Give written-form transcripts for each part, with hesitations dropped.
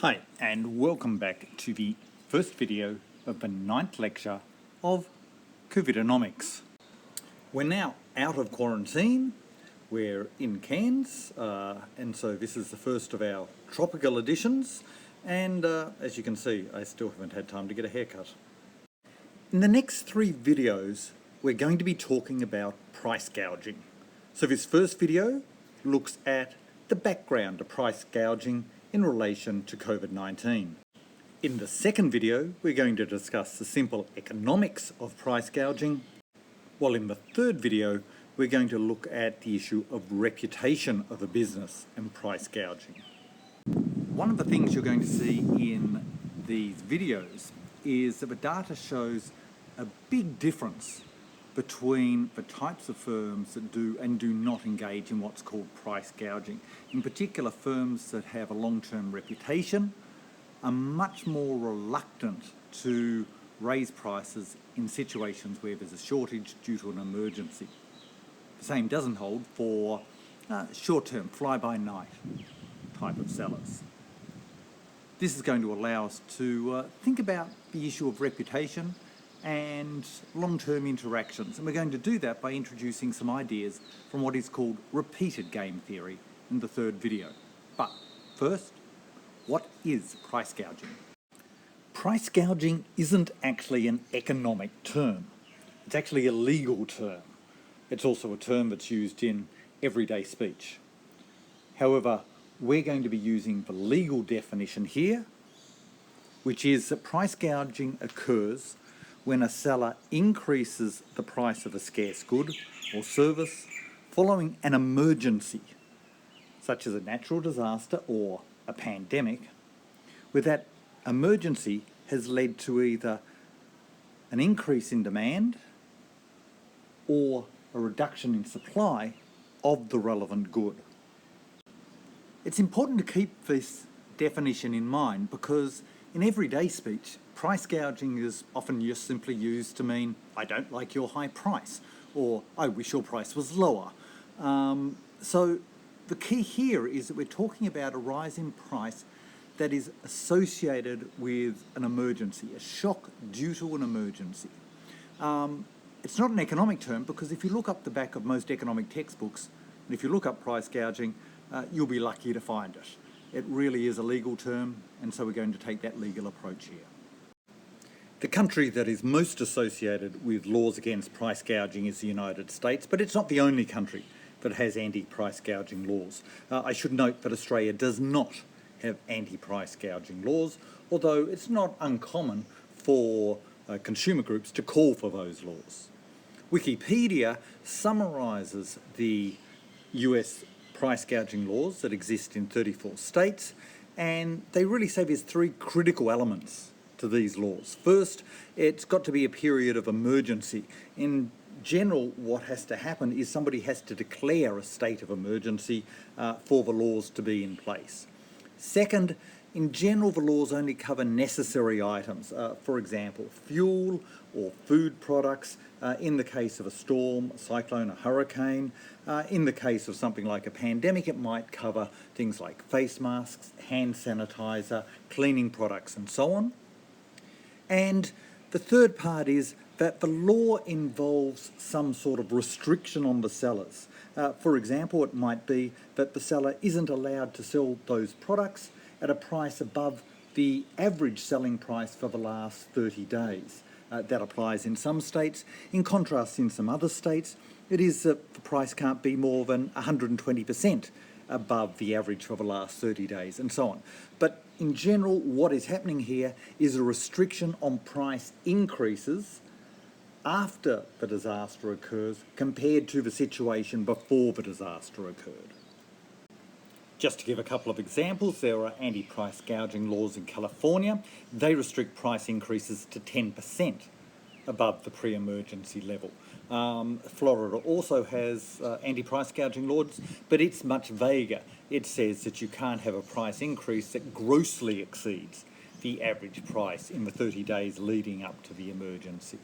Hi, and welcome back to the first video of the 9th lecture of Covidenomics. We're now out of quarantine, we're in Cairns, and so this is the first of our tropical editions, and as you can see, I still haven't had time to get a haircut. In the next 3 videos, we're going to be talking about price gouging. So this first video looks at the background to price gouging in relation to COVID-19. In the second video, we're going to discuss the simple economics of price gouging, while in the third video, we're going to look at the issue of reputation of a business and price gouging. One of the things you're going to see in these videos is that the data shows a big difference between the types of firms that do and do not engage in what's called price gouging. In particular, firms that have a long-term reputation are much more reluctant to raise prices in situations where there's a shortage due to an emergency. The same doesn't hold for short-term, fly-by-night type of sellers. This is going to allow us to think about the issue of reputation and long-term interactions. And we're going to do that by introducing some ideas from what is called repeated game theory in the third video. But first, what is price gouging? Price gouging isn't actually an economic term. It's actually a legal term. It's also a term that's used in everyday speech. However, we're going to be using the legal definition here, which is that price gouging occurs when a seller increases the price of a scarce good or service following an emergency, such as a natural disaster or a pandemic, where that emergency has led to either an increase in demand or a reduction in supply of the relevant good. It's important to keep this definition in mind because in everyday speech, price gouging is often just simply used to mean, I don't like your high price, or I wish your price was lower. So the key here is that we're talking about a rise in price that is associated with an emergency, a shock due to an emergency. It's not an economic term because if you look up the back of most economic textbooks, and if you look up price gouging, you'll be lucky to find it. It really is a legal term, and so we're going to take that legal approach here. The country that is most associated with laws against price gouging is the United States, but it's not the only country that has anti-price gouging laws. I should note that Australia does not have anti-price gouging laws, although it's not uncommon for consumer groups to call for those laws. Wikipedia summarises the US price gouging laws that exist in 34 states, and they really say there's 3 critical elements to these laws. First, it's got to be a period of emergency. In general, what has to happen is somebody has to declare a state of emergency for the laws to be in place. Second, in general, the laws only cover necessary items, for example, fuel or food products, in the case of a storm, a cyclone, a hurricane. In the case of something like a pandemic, it might cover things like face masks, hand sanitizer, cleaning products, and so on. And the third part is that the law involves some sort of restriction on the sellers. For example, it might be that the seller isn't allowed to sell those products at a price above the average selling price for the last 30 days. That applies in some states. In contrast, in some other states, it is that the price can't be more than 120% above the average for the last 30 days, and so on. But in general, what is happening here is a restriction on price increases after the disaster occurs compared to the situation before the disaster occurred. Just to give a couple of examples, there are anti-price gouging laws in California. They restrict price increases to 10% above the pre-emergency level. Florida also has anti-price gouging laws, but it's much vaguer. It says that you can't have a price increase that grossly exceeds the average price in the 30 days leading up to the emergency.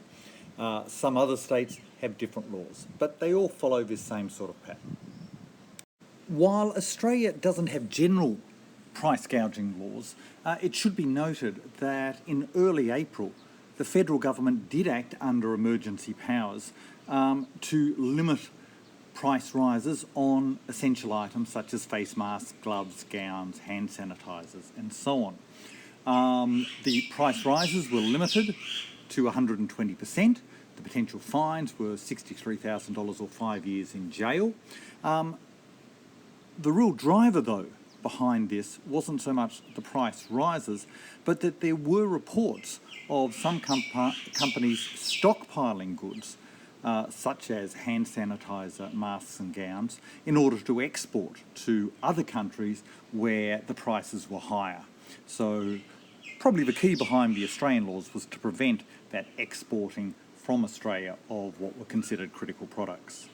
Some other states have different laws, but they all follow this same sort of pattern. While Australia doesn't have general price gouging laws, it should be noted that in early April, the federal government did act under emergency powers to limit price rises on essential items such as face masks, gloves, gowns, hand sanitisers and so on. The price rises were limited to 120%. The potential fines were $63,000 or 5 years in jail. The real driver, though, behind this wasn't so much the price rises, but that there were reports of some companies stockpiling goods, such as hand sanitizer, masks and gowns, in order to export to other countries where the prices were higher. So probably the key behind the Australian laws was to prevent that exporting from Australia of what were considered critical products.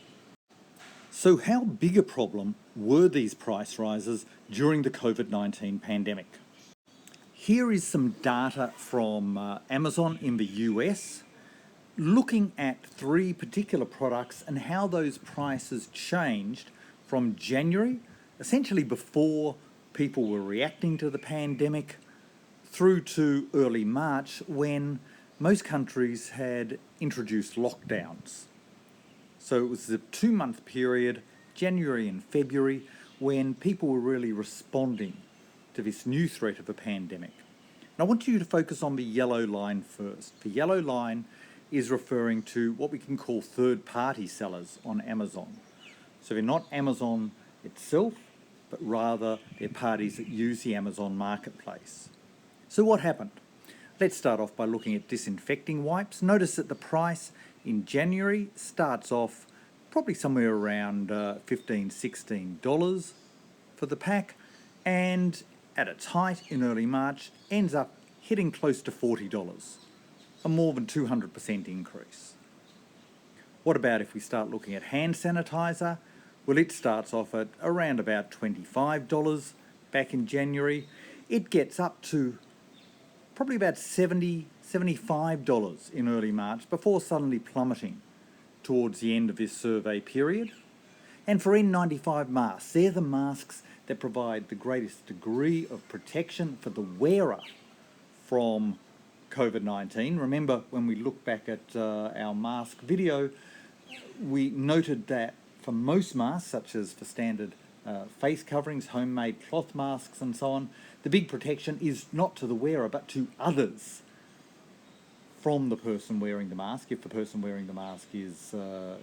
So how big a problem were these price rises during the COVID-19 pandemic? Here is some data from Amazon in the US, looking at 3 particular products and how those prices changed from January, essentially before people were reacting to the pandemic, through to early March when most countries had introduced lockdowns. So it was a 2-month period, January and February, when people were really responding to this new threat of a pandemic. And I want you to focus on the yellow line first. The yellow line is referring to what we can call third-party sellers on Amazon. So they're not Amazon itself, but rather they're parties that use the Amazon marketplace. So what happened? Let's start off by looking at disinfecting wipes. Notice that the price in January starts off probably somewhere around $15, $16 for the pack, and at its height in early March ends up hitting close to $40, a more than 200% increase. What about if we start looking at hand sanitizer? Well, it starts off at around about $25 back in January. It gets up to probably about $70, $75 in early March before suddenly plummeting towards the end of this survey period. And for N95 masks, they're the masks that provide the greatest degree of protection for the wearer from COVID-19. Remember, when we look back at our mask video, we noted that for most masks, such as for standard face coverings, homemade cloth masks and so on, the big protection is not to the wearer but to others from the person wearing the mask, if the person wearing the mask is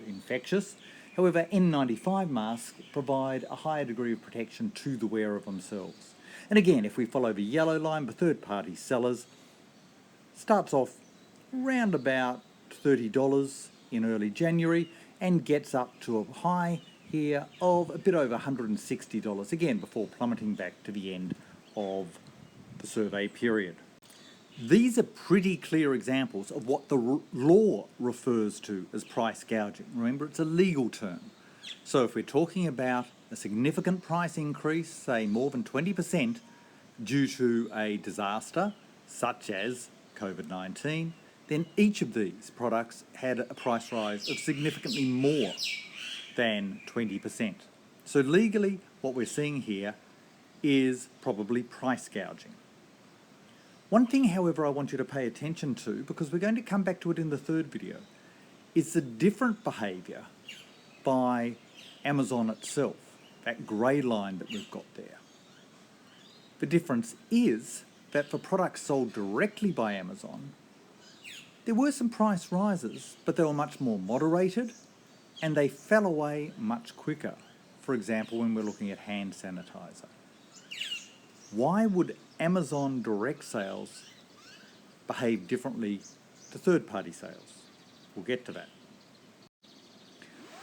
infectious. However, N95 masks provide a higher degree of protection to the wearer themselves. And again, if we follow the yellow line, the third-party sellers starts off around about $30 in early January and gets up to a high here of a bit over $160, again before plummeting back to the end of the survey period. These are pretty clear examples of what the law refers to as price gouging. Remember, it's a legal term. So if we're talking about a significant price increase, say more than 20%, due to a disaster such as COVID-19, then each of these products had a price rise of significantly more than 20%. So legally, what we're seeing here is probably price gouging. One thing, however, I want you to pay attention to, because we're going to come back to it in the third video, is the different behaviour by Amazon itself, that grey line that we've got there. The difference is that for products sold directly by Amazon, there were some price rises, but they were much more moderated and they fell away much quicker. For example, when we're looking at hand sanitizer. Why would Amazon direct sales behave differently to third-party sales? We'll get to that.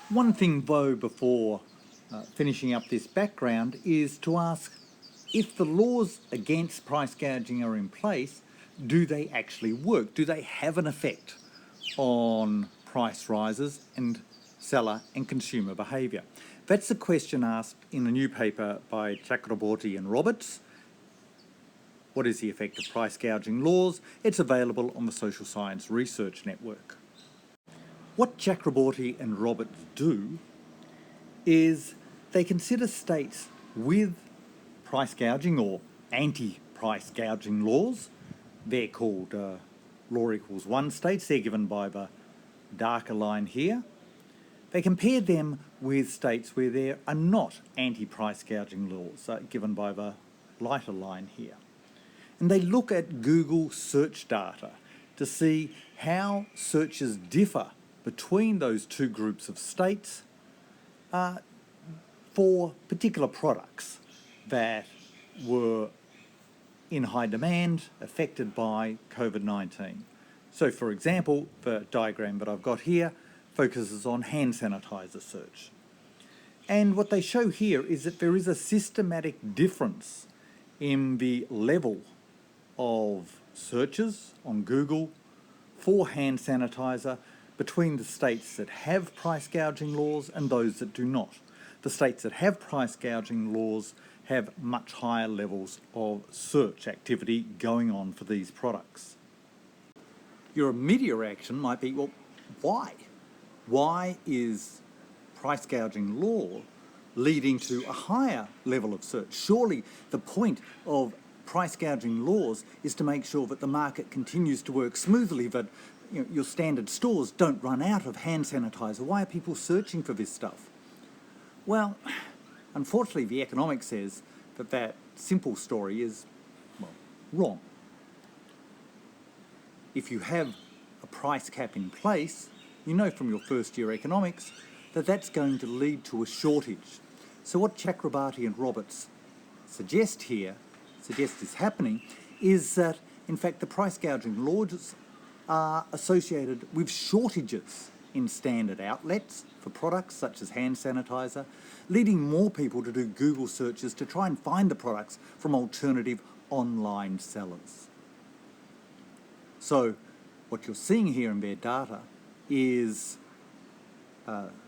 One thing though before finishing up this background is to ask, if the laws against price gouging are in place, do they actually work? Do they have an effect on price rises and seller and consumer behaviour? That's a question asked in a new paper by Chakraborty and Roberts. What is the effect of price gouging laws? It's available on the Social Science Research Network. What Chakraborty and Roberts do is they consider states with price gouging or anti-price gouging laws. They're called law equals 1 states. They're given by the darker line here. They compare them with states where there are not anti-price gouging laws, given by the lighter line here. And they look at Google search data to see how searches differ between those two groups of states for particular products that were in high demand, affected by COVID-19. So, for example, the diagram that I've got here focuses on hand sanitizer search. And what they show here is that there is a systematic difference in the level of searches on Google for hand sanitizer between the states that have price gouging laws and those that do not. The states that have price gouging laws have much higher levels of search activity going on for these products. Your immediate reaction might be, well, why? Why is price gouging law leading to a higher level of search? Surely the point of price gouging laws is to make sure that the market continues to work smoothly, that your standard stores don't run out of hand sanitizer. Why are people searching for this stuff? Well, unfortunately, the economics says that that simple story is, well, wrong. If you have a price cap in place, you know from your first year economics that that's going to lead to a shortage. So what Chakrabarty and Roberts suggest is happening, is that in fact the price gouging laws are associated with shortages in standard outlets for products such as hand sanitizer, leading more people to do Google searches to try and find the products from alternative online sellers. So what you're seeing here in their data is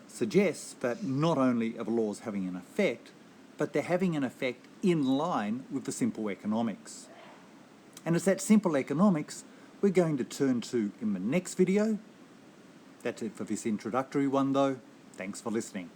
suggests that not only are the laws having an effect, but they're having an effect in line with the simple economics. And it's that simple economics we're going to turn to in the next video. That's it for this introductory one though. Thanks for listening.